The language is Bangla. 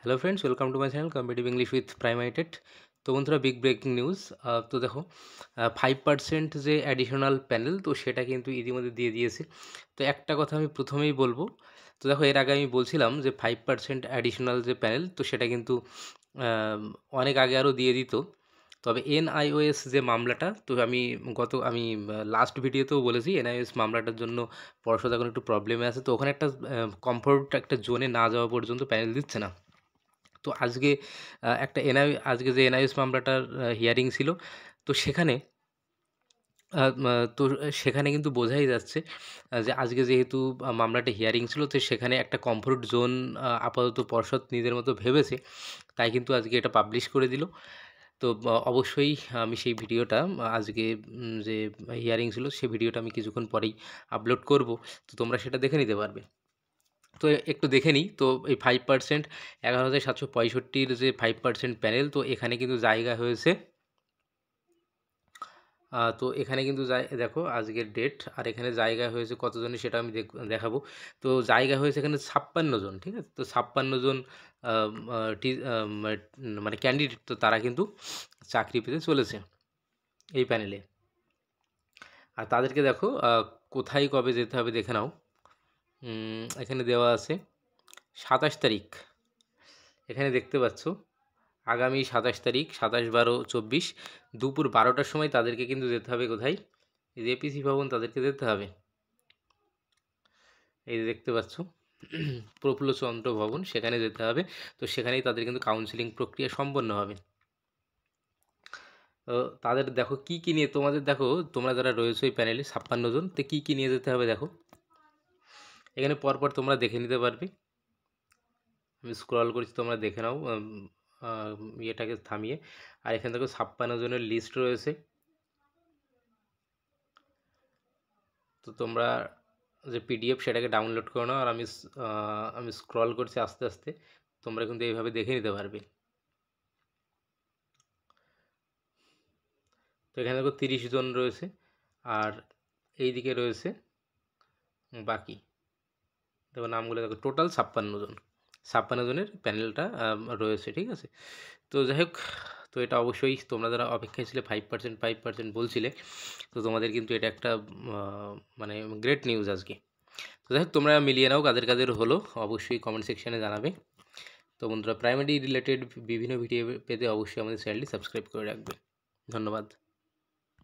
Hello friends, welcome to my channel competitive English with প্রাইমাইটেড। তো বন্ধুরা, বিগ ব্রেকিং নিউজ। তো দেখো, 5% যে অ্যাডিশনাল প্যানেল, তো সেটা কিন্তু ইতিমধ্যে দিয়ে দিয়েছে। তো একটা কথা আমি প্রথমেই বলবো। তো দেখো, এর আগে আমি বলছিলাম যে 5% অ্যাডিশনাল যে প্যানেল, তো সেটা কিন্তু অনেক আগে আরও দিয়ে দিত। তবে এনআইওএস যে মামলাটা, তো আমি লাস্ট ভিডিওতেও বলেছি এনআইওএস মামলাটার জন্য পর্ষদ এখন একটু প্রবলেমে আছে। তো ওখানে একটা কমফোর্ট একটা জোনে না যাওয়া পর্যন্ত প্যানেল দিচ্ছে না। তো আজকে যে এনআইএস মামলাটার হিয়ারিং ছিল, তো সেখানে আ মা তো সেখানে কিন্তু বোঝাই যাচ্ছে যে আজকে যেহেতু মামলাটা হিয়ারিং ছিল, তো সেখানে একটা কমফোর্ট জোন আপাতত পর্ষদ নিজের মতো ভেবেছে। তাই কিন্তু আজকে এটা পাবলিশ করে দিল। তো অবশ্যই আমি সেই ভিডিওটা আজকে যে হিয়ারিং ছিল, সেই ভিডিওটা আমি কিছুক্ষণ পরেই আপলোড করব। তো তোমরা সেটা দেখে নিতে পারবে। তো একটু দেখে নিই। তো এই 5% 11,765-র যে 5% প্যানেল, তো এখানে কিন্তু জায়গা হয়েছে। তো এখানে কিন্তু দেখো আজকের ডেট, আর এখানে জায়গা হয়েছে কতজনের সেটা আমি দেখাবো। তো জায়গা হয়েছে এখানে 56 জন, ঠিক আছে? তো 56 জন আম, মানে ক্যান্ডিডেট, তো তারা কিন্তু চাকরি পেতে চলেছে এই প্যানেলে। আর তাদেরকে দেখো কোথায় কবে যেতে হবে দেখে নাও। এখানে দেওয়া আছে 27 তারিখ। এখানে দেখতে পাচ্ছ আগামী 27 তারিখ, 27-12-24 দুপুর 12টার সময় তাদেরকে কিন্তু যেতে হবে কোথায়? এই যে এপিসি ভবন, তাদেরকে যেতে হবে। এই যে দেখতে পাচ্ছ প্রফুল্লচন্দ্র ভবন, সেখানে যেতে হবে। তো সেখানেই তাদের কিন্তু কাউন্সিলিং প্রক্রিয়া সম্পন্ন হবে। তো তাদের দেখো কি কী নিয়ে, দেখো তোমরা যারা রয়েছে ওই প্যানেলে 56 জন, তো কী কী নিয়ে যেতে হবে দেখো। এখানে পরপর তোমরা দেখে নিতে পারবে। আমি স্ক্রল করছি, তোমরা দেখে নাও ইয়েটাকে থামিয়ে। আর এখানে দেখো 56 জনের লিস্ট রয়েছে। তো তোমরা যে পিডিএফ, সেটাকে ডাউনলোড করে নাও। আর আমি স্ক্রল করছি আস্তে আস্তে, তোমরা কিন্তু এইভাবে দেখে নিতে পারবে। তো এখানে দেখো 30 জন রয়েছে, আর এই দিকে রয়েছে বাকি। দেখো নামগুলো দেখো, টোটাল 56 জন, 56 জনের প্যানেলটা রয়েছে, ঠিক আছে? তো যাই হোক, তো এটা অবশ্যই তোমরা যারা অপেক্ষায় ছিলে 5% 5% বলছিলে, তো তোমাদের কিন্তু এটা একটা মানে গ্রেট নিউজ আজকে। তো যাই হোক, তোমরা মিলিয়ে নাও কাদের কাদের হলো, অবশ্যই কমেন্ট সেকশানে জানাবে। তো বন্ধুরা, প্রাইমারি রিলেটেড বিভিন্ন ভিডিও পেতে অবশ্যই আমাদের চ্যানেলটি সাবস্ক্রাইব করে রাখবে। ধন্যবাদ।